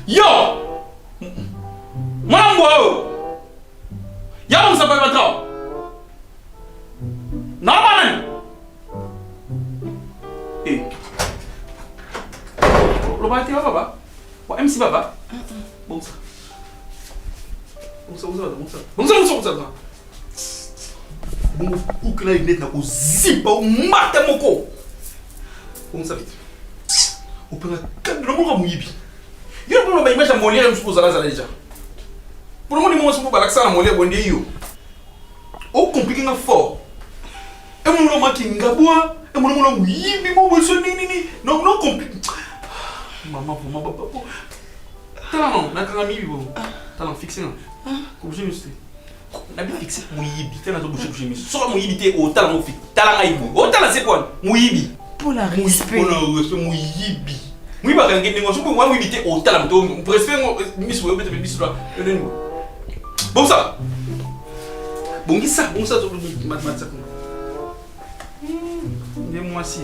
Yo! Mambo! Y'a ça pas votre Normal! Eh! Le bâti va papa? Ou MC papa? Bon ça. Bon ça. Bon, ou que là il est là, ou zip, ou mata moko. Bon ça vite. Ou peut être cadre de mon mouibi. Il y a un peu de image à mon lien, je suppose, à la déjà. Pour le moment, je ne peux pas l'accès à mon lien, bon Dieu. Au compliqué, fort. Et mon nom qui ngaboua, et mon nom oui, mais mon bolso ni. Non, compliqué. Maman, papa. Talent, n'a qu'un ami, bon. Talent fixé, non. Comme je me suis. N'a bien fixé mon yibi. T'es dans ton bouche, je me suis. Soit mon yibi, t'es au talent au fit. Talent aïbou. Au talent, c'est quoi? Mon yibi. Pour la respect. Pour la respect, mon yibi. Oui, bah, quand je suis moi, oui, t'es au talent. Pour respect, Miss Web, Miss Web. Bon, ça. Bon, ça, mathématiques. Dis-moi si.